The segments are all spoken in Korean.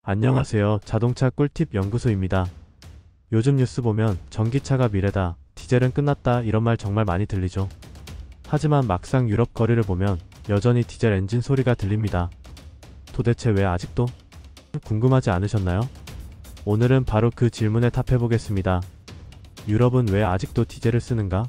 안녕하세요. 자동차 꿀팁 연구소입니다. 요즘 뉴스 보면 전기차가 미래다, 디젤은 끝났다 이런 말 정말 많이 들리죠. 하지만 막상 유럽 거리를 보면 여전히 디젤 엔진 소리가 들립니다. 도대체 왜 아직도? 궁금하지 않으셨나요? 오늘은 바로 그 질문에 답해보겠습니다. 유럽은 왜 아직도 디젤을 쓰는가?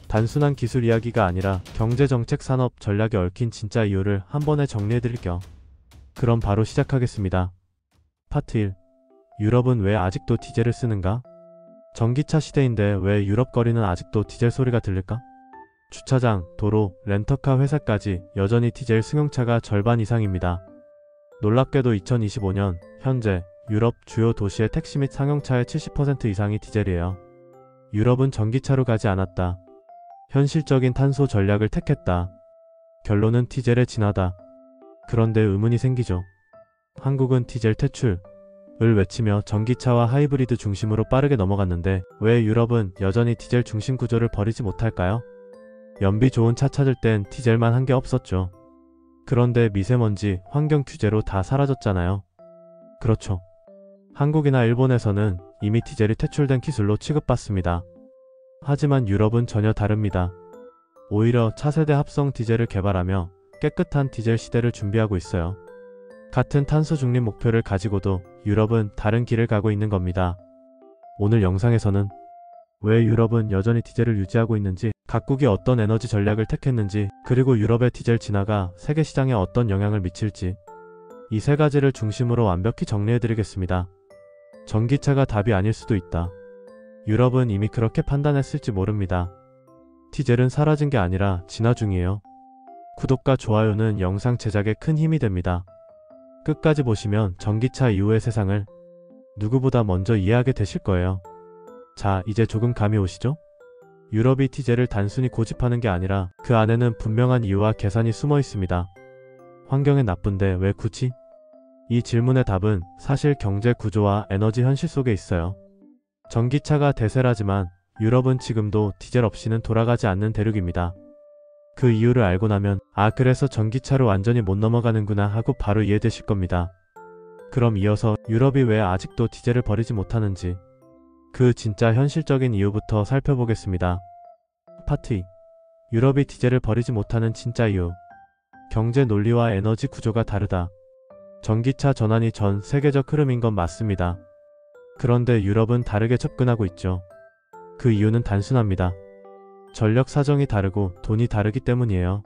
단순한 기술 이야기가 아니라 경제 정책 산업 전략에 얽힌 진짜 이유를 한 번에 정리해드릴게요. 그럼 바로 시작하겠습니다. 파트 1. 유럽은 왜 아직도 디젤을 쓰는가? 전기차 시대인데 왜 유럽 거리는 아직도 디젤 소리가 들릴까? 주차장, 도로, 렌터카 회사까지 여전히 디젤 승용차가 절반 이상입니다. 놀랍게도 2025년 현재 유럽 주요 도시의 택시 및 상용차의 70% 이상이 디젤이에요. 유럽은 전기차로 가지 않았다. 현실적인 탄소 전략을 택했다. 결론은 디젤에 진하다. 그런데 의문이 생기죠. 한국은 디젤 퇴출을 외치며 전기차와 하이브리드 중심으로 빠르게 넘어갔는데 왜 유럽은 여전히 디젤 중심 구조를 버리지 못할까요? 연비 좋은 차 찾을 땐 디젤만 한 게 없었죠. 그런데 미세먼지, 환경 규제로 다 사라졌잖아요. 그렇죠. 한국이나 일본에서는 이미 디젤이 퇴출된 기술로 취급받습니다. 하지만 유럽은 전혀 다릅니다. 오히려 차세대 합성 디젤을 개발하며 깨끗한 디젤 시대를 준비하고 있어요. 같은 탄소 중립 목표를 가지고도 유럽은 다른 길을 가고 있는 겁니다. 오늘 영상에서는 왜 유럽은 여전히 디젤을 유지하고 있는지, 각국이 어떤 에너지 전략을 택했는지, 그리고 유럽의 디젤 진화가 세계 시장에 어떤 영향을 미칠지, 이 세 가지를 중심으로 완벽히 정리해드리겠습니다. 전기차가 답이 아닐 수도 있다. 유럽은 이미 그렇게 판단했을지 모릅니다. 디젤은 사라진 게 아니라 진화 중이에요. 구독과 좋아요는 영상 제작에 큰 힘이 됩니다. 끝까지 보시면 전기차 이후의 세상을 누구보다 먼저 이해하게 되실 거예요. 자, 이제 조금 감이 오시죠? 유럽이 디젤을 단순히 고집하는 게 아니라 그 안에는 분명한 이유와 계산이 숨어 있습니다. 환경에 나쁜데 왜 굳이? 이 질문의 답은 사실 경제 구조와 에너지 현실 속에 있어요. 전기차가 대세라지만 유럽은 지금도 디젤 없이는 돌아가지 않는 대륙입니다. 그 이유를 알고 나면 그래서 전기차로 완전히 못 넘어가는구나 하고 바로 이해되실 겁니다. 그럼 이어서 유럽이 왜 아직도 디젤을 버리지 못하는지, 그 진짜 현실적인 이유부터 살펴보겠습니다. 파트 2. 유럽이 디젤을 버리지 못하는 진짜 이유. 경제 논리와 에너지 구조가 다르다. 전기차 전환이 전 세계적 흐름인 건 맞습니다. 그런데 유럽은 다르게 접근하고 있죠. 그 이유는 단순합니다. 전력 사정이 다르고 돈이 다르기 때문이에요.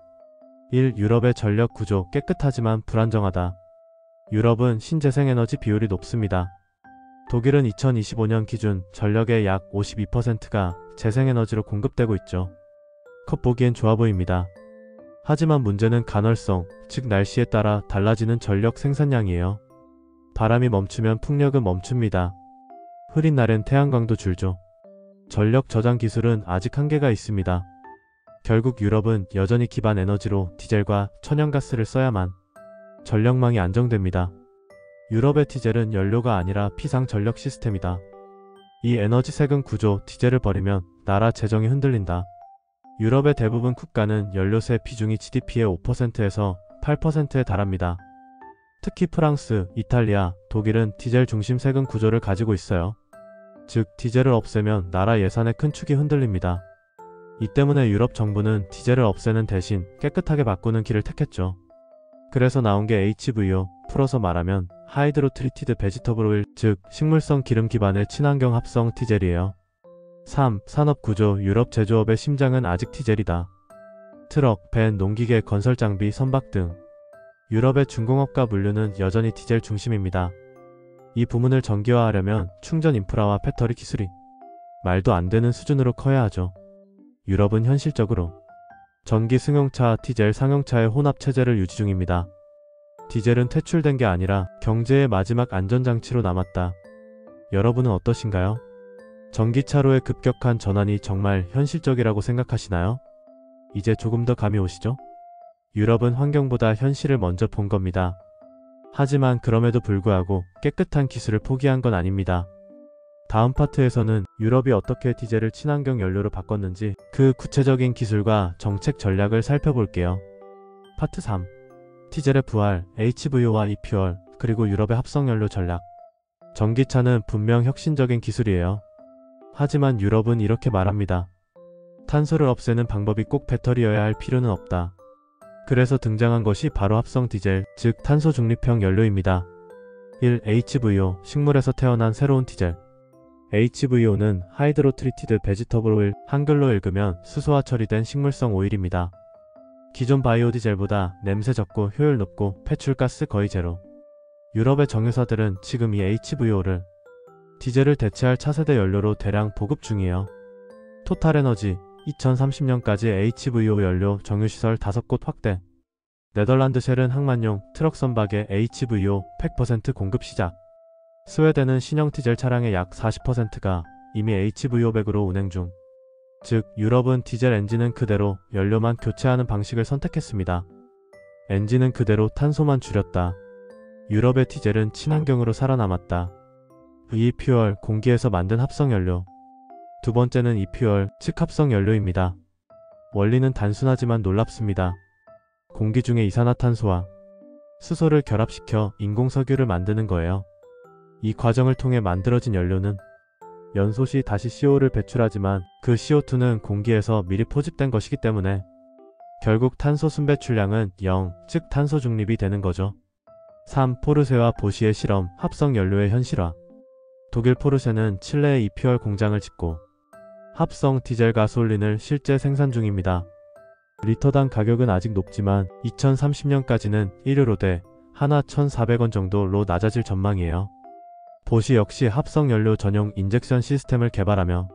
1. 유럽의 전력 구조 깨끗하지만 불안정하다. 유럽은 신재생에너지 비율이 높습니다. 독일은 2025년 기준 전력의 약 52%가 재생에너지로 공급되고 있죠. 겉보기엔 좋아 보입니다. 하지만 문제는 간헐성, 즉 날씨에 따라 달라지는 전력 생산량이에요. 바람이 멈추면 풍력은 멈춥니다. 흐린 날엔 태양광도 줄죠. 전력 저장 기술은 아직 한계가 있습니다. 결국 유럽은 여전히 기반 에너지로 디젤과 천연가스를 써야만 전력망이 안정됩니다. 유럽의 디젤은 연료가 아니라 피상 전력 시스템이다. 이 에너지 세금 구조 디젤을 버리면 나라 재정이 흔들린다. 유럽의 대부분 국가는 연료세 비중이 GDP의 5%에서 8%에 달합니다. 특히 프랑스, 이탈리아, 독일은 디젤 중심 세금 구조를 가지고 있어요. 즉 디젤을 없애면 나라 예산의 큰 축이 흔들립니다. 이 때문에 유럽 정부는 디젤을 없애는 대신 깨끗하게 바꾸는 길을 택했죠. 그래서 나온 게 HVO, 풀어서 말하면 하이드로 트리티드 베지터블 오일, 즉 식물성 기름 기반의 친환경 합성 디젤이에요. 3. 산업구조. 유럽 제조업의 심장은 아직 디젤이다. 트럭, 밴, 농기계, 건설 장비, 선박 등 유럽의 중공업과 물류는 여전히 디젤 중심입니다. 이 부문을 전기화하려면 충전 인프라와 배터리 기술이 말도 안 되는 수준으로 커야 하죠. 유럽은 현실적으로 전기 승용차, 디젤 상용차의 혼합 체제를 유지 중입니다. 디젤은 퇴출된 게 아니라 경제의 마지막 안전장치로 남았다. 여러분은 어떠신가요? 전기차로의 급격한 전환이 정말 현실적이라고 생각하시나요? 이제 조금 더 감이 오시죠? 유럽은 환경보다 현실을 먼저 본 겁니다. 하지만 그럼에도 불구하고 깨끗한 기술을 포기한 건 아닙니다. 다음 파트에서는 유럽이 어떻게 디젤을 친환경 연료로 바꿨는지, 그 구체적인 기술과 정책 전략을 살펴볼게요. 파트 3. 디젤의 부활, HVO와 이퓨얼, 그리고 유럽의 합성연료 전략. 전기차는 분명 혁신적인 기술이에요. 하지만 유럽은 이렇게 말합니다. 탄소를 없애는 방법이 꼭 배터리여야 할 필요는 없다. 그래서 등장한 것이 바로 합성 디젤, 즉 탄소 중립형 연료입니다. 1. HVO, 식물에서 태어난 새로운 디젤. HVO는 하이드로 트리티드 베지터블 오일, 한글로 읽으면 수소화 처리된 식물성 오일입니다. 기존 바이오 디젤보다 냄새 적고 효율 높고 배출가스 거의 제로. 유럽의 정유사들은 지금 이 HVO를 디젤을 대체할 차세대 연료로 대량 보급 중이에요. 토탈에너지 2030년까지 HVO 연료 정유시설 5곳 확대. 네덜란드 쉘은 항만용 트럭 선박에 HVO 100% 공급 시작. 스웨덴은 신형 디젤 차량의 약 40%가 이미 HVO100으로 운행 중. 즉 유럽은 디젤 엔진은 그대로 연료만 교체하는 방식을 선택했습니다. 엔진은 그대로 탄소만 줄였다. 유럽의 디젤은 친환경으로 살아남았다. 이퓨얼, 공기에서 만든 합성연료. 두 번째는 이퓨얼, 즉 합성연료입니다. 원리는 단순하지만 놀랍습니다. 공기 중에 이산화탄소와 수소를 결합시켜 인공석유를 만드는 거예요. 이 과정을 통해 만들어진 연료는 연소 시 다시 CO를 배출하지만 그 CO2는 공기에서 미리 포집된 것이기 때문에 결국 탄소 순배출량은 0, 즉 탄소 중립이 되는 거죠. 3. 포르쉐와 보시의 실험, 합성 연료의 현실화. 독일 포르쉐는 칠레에 이퓨얼 공장을 짓고 합성 디젤 가솔린을 실제 생산 중입니다. 리터당 가격은 아직 높지만 2030년까지는 1유로대 하나 1,400원 정도로 낮아질 전망이에요. 보시 역시 합성연료 전용 인젝션 시스템을 개발하며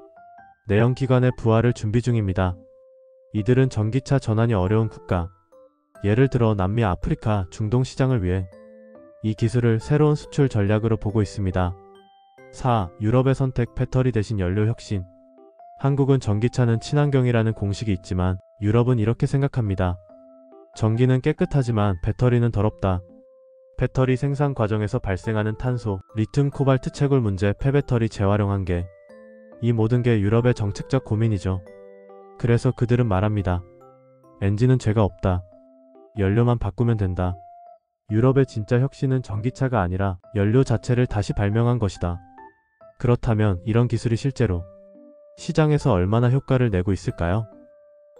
내연기관의 부활을 준비 중입니다. 이들은 전기차 전환이 어려운 국가, 예를 들어 남미, 아프리카, 중동 시장을 위해 이 기술을 새로운 수출 전략으로 보고 있습니다. 4. 유럽의 선택, 배터리 대신 연료 혁신. 한국은 전기차는 친환경이라는 공식이 있지만 유럽은 이렇게 생각합니다. 전기는 깨끗하지만 배터리는 더럽다. 배터리 생산 과정에서 발생하는 탄소, 리튬, 코발트 채굴 문제, 폐배터리 재활용 한계. 이 모든 게 유럽의 정책적 고민이죠. 그래서 그들은 말합니다. 엔진은 죄가 없다. 연료만 바꾸면 된다. 유럽의 진짜 혁신은 전기차가 아니라 연료 자체를 다시 발명한 것이다. 그렇다면 이런 기술이 실제로 시장에서 얼마나 효과를 내고 있을까요?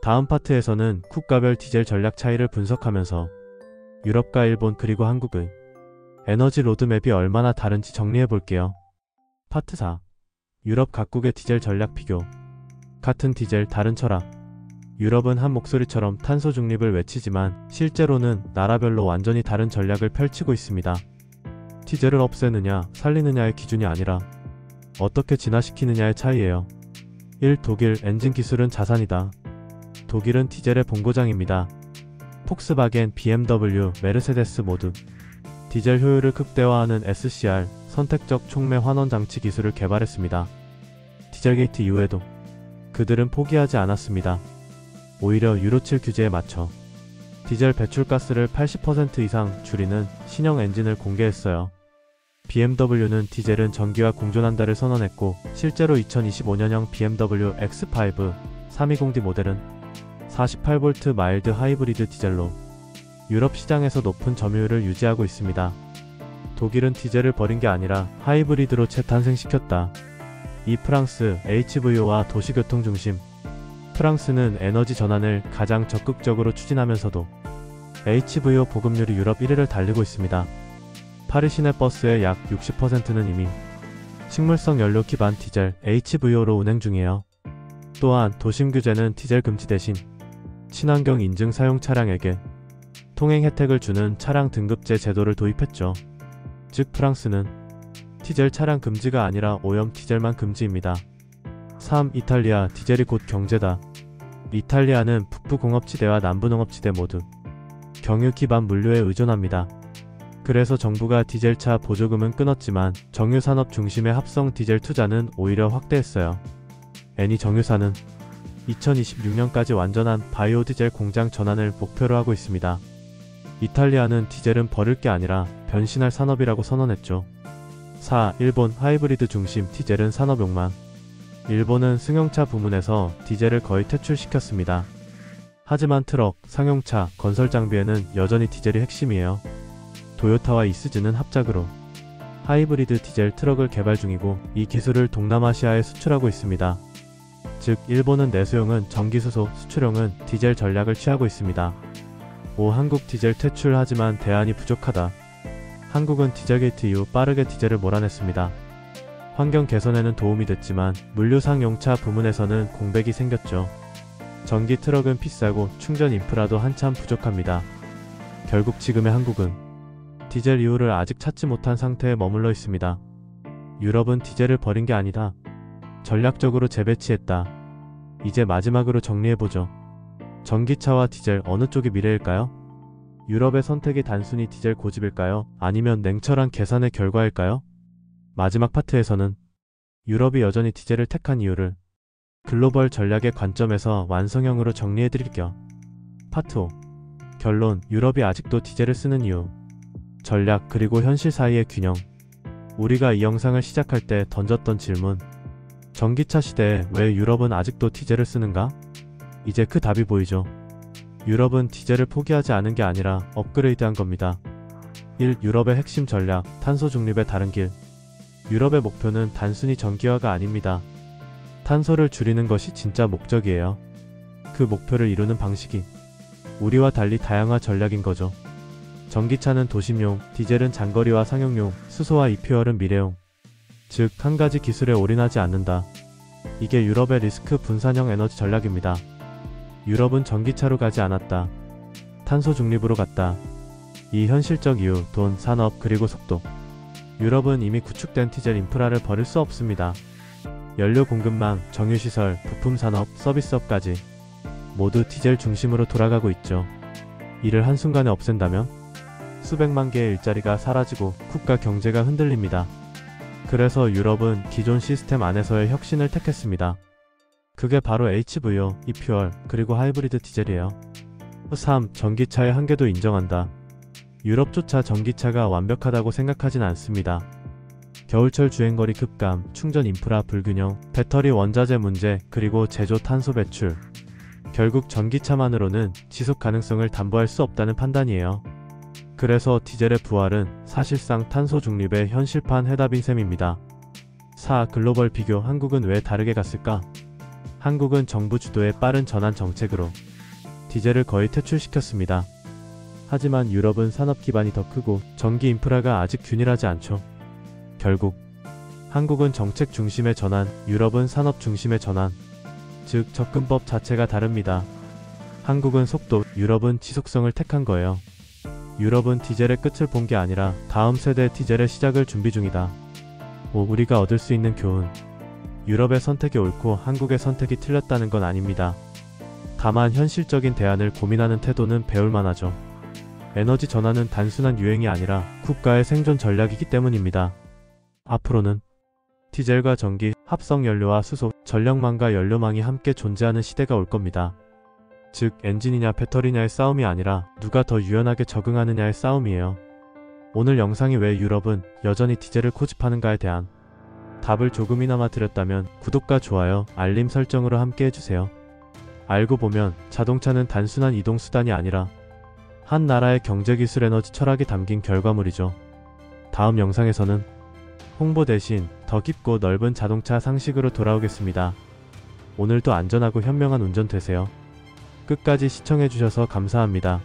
다음 파트에서는 국가별 디젤 전략 차이를 분석하면서 유럽과 일본 그리고 한국의 에너지 로드맵이 얼마나 다른지 정리해 볼게요. 파트 4. 유럽 각국의 디젤 전략 비교. 같은 디젤 다른 철학. 유럽은 한 목소리처럼 탄소 중립을 외치지만 실제로는 나라별로 완전히 다른 전략을 펼치고 있습니다. 디젤을 없애느냐 살리느냐의 기준이 아니라 어떻게 진화시키느냐의 차이예요. 1. 독일, 엔진 기술은 자산이다. 독일은 디젤의 본고장입니다. 폭스바겐, BMW, 메르세데스 모두 디젤 효율을 극대화하는 SCR, 선택적 촉매 환원 장치 기술을 개발했습니다. 디젤게이트 이후에도 그들은 포기하지 않았습니다. 오히려 유로7 규제에 맞춰 디젤 배출가스를 80% 이상 줄이는 신형 엔진을 공개했어요. BMW는 디젤은 전기와 공존한다를 선언했고 실제로 2025년형 BMW X5 320D 모델은 48V 마일드 하이브리드 디젤로 유럽 시장에서 높은 점유율을 유지하고 있습니다. 독일은 디젤을 버린 게 아니라 하이브리드로 재탄생시켰다. 이 프랑스, HVO와 도시교통 중심. 프랑스는 에너지 전환을 가장 적극적으로 추진하면서도 HVO 보급률이 유럽 1위를 달리고 있습니다. 파리 시내 버스의 약 60%는 이미 식물성 연료 기반 디젤 HVO로 운행 중이에요. 또한 도심 규제는 디젤 금지 대신 친환경 인증 사용 차량에게 통행 혜택을 주는 차량 등급제 제도를 도입했죠. 즉 프랑스는 디젤 차량 금지가 아니라 오염 디젤만 금지입니다. 3. 이탈리아, 디젤이 곧 경제다. 이탈리아는 북부 공업지대와 남부 농업지대 모두 경유 기반 물류에 의존합니다. 그래서 정부가 디젤차 보조금은 끊었지만 정유산업 중심의 합성 디젤 투자는 오히려 확대했어요. 애니 정유사는 2026년까지 완전한 바이오 디젤 공장 전환을 목표로 하고 있습니다. 이탈리아는 디젤은 버릴 게 아니라 변신할 산업이라고 선언했죠. 4. 일본, 하이브리드 중심 디젤은 산업용만. 일본은 승용차 부문에서 디젤을 거의 퇴출시켰습니다. 하지만 트럭, 상용차, 건설 장비에는 여전히 디젤이 핵심이에요. 도요타와 이스즈는 합작으로 하이브리드 디젤 트럭을 개발 중이고 이 기술을 동남아시아에 수출하고 있습니다. 즉 일본은 내수용은 전기수소, 수출용은 디젤 전략을 취하고 있습니다. 5. 한국 디젤 퇴출하지만 대안이 부족하다. 한국은 디젤 게이트 이후 빠르게 디젤을 몰아냈습니다. 환경 개선에는 도움이 됐지만 물류상 용차 부문에서는 공백이 생겼죠. 전기 트럭은 비싸고 충전 인프라도 한참 부족합니다. 결국 지금의 한국은 디젤 이유를 아직 찾지 못한 상태에 머물러 있습니다. 유럽은 디젤을 버린 게 아니다. 전략적으로 재배치했다. 이제 마지막으로 정리해보죠. 전기차와 디젤 어느 쪽이 미래일까요? 유럽의 선택이 단순히 디젤 고집일까요? 아니면 냉철한 계산의 결과일까요? 마지막 파트에서는 유럽이 여전히 디젤을 택한 이유를 글로벌 전략의 관점에서 완성형으로 정리해드릴게요. 파트 5. 결론, 유럽이 아직도 디젤을 쓰는 이유. 전략 그리고 현실 사이의 균형. 우리가 이 영상을 시작할 때 던졌던 질문. 전기차 시대에 왜 유럽은 아직도 디젤을 쓰는가? 이제 그 답이 보이죠. 유럽은 디젤을 포기하지 않은 게 아니라 업그레이드한 겁니다. 1. 유럽의 핵심 전략, 탄소 중립의 다른 길. 유럽의 목표는 단순히 전기화가 아닙니다. 탄소를 줄이는 것이 진짜 목적이에요. 그 목표를 이루는 방식이 우리와 달리 다양한 전략인 거죠. 전기차는 도심용, 디젤은 장거리와 상용용, 수소와 이퓨얼은 미래용. 즉, 한 가지 기술에 올인하지 않는다. 이게 유럽의 리스크 분산형 에너지 전략입니다. 유럽은 전기차로 가지 않았다. 탄소 중립으로 갔다. 이 현실적 이유, 돈, 산업, 그리고 속도. 유럽은 이미 구축된 디젤 인프라를 버릴 수 없습니다. 연료 공급망, 정유시설, 부품산업, 서비스업까지 모두 디젤 중심으로 돌아가고 있죠. 이를 한순간에 없앤다면 수백만 개의 일자리가 사라지고 국가 경제가 흔들립니다. 그래서 유럽은 기존 시스템 안에서의 혁신을 택했습니다. 그게 바로 HVO, 이퓨얼, 그리고 하이브리드 디젤이에요. 3. 전기차의 한계도 인정한다. 유럽조차 전기차가 완벽하다고 생각하진 않습니다. 겨울철 주행거리 급감, 충전 인프라 불균형, 배터리 원자재 문제, 그리고 제조 탄소 배출. 결국 전기차만으로는 지속 가능성을 담보할 수 없다는 판단이에요. 그래서 디젤의 부활은 사실상 탄소 중립의 현실판 해답인 셈입니다. 4. 글로벌 비교, 한국은 왜 다르게 갔을까? 한국은 정부 주도의 빠른 전환 정책으로 디젤을 거의 퇴출시켰습니다. 하지만 유럽은 산업 기반이 더 크고 전기 인프라가 아직 균일하지 않죠. 결국 한국은 정책 중심의 전환, 유럽은 산업 중심의 전환. 즉 접근법 자체가 다릅니다. 한국은 속도, 유럽은 지속성을 택한 거예요. 유럽은 디젤의 끝을 본 게 아니라 다음 세대 디젤의 시작을 준비 중이다. 5. 우리가 얻을 수 있는 교훈. 유럽의 선택이 옳고 한국의 선택이 틀렸다는 건 아닙니다. 다만 현실적인 대안을 고민하는 태도는 배울 만하죠. 에너지 전환은 단순한 유행이 아니라 국가의 생존 전략이기 때문입니다. 앞으로는 디젤과 전기, 합성연료와 수소, 전력망과 연료망이 함께 존재하는 시대가 올 겁니다. 즉 엔진이냐 배터리냐의 싸움이 아니라 누가 더 유연하게 적응하느냐의 싸움이에요. 오늘 영상이 왜 유럽은 여전히 디젤을 고집하는가에 대한 답을 조금이나마 드렸다면 구독과 좋아요, 알림 설정으로 함께 해주세요. 알고 보면 자동차는 단순한 이동수단이 아니라 한 나라의 경제기술 에너지 철학이 담긴 결과물이죠. 다음 영상에서는 홍보 대신 더 깊고 넓은 자동차 상식으로 돌아오겠습니다. 오늘도 안전하고 현명한 운전 되세요. 끝까지 시청해주셔서 감사합니다.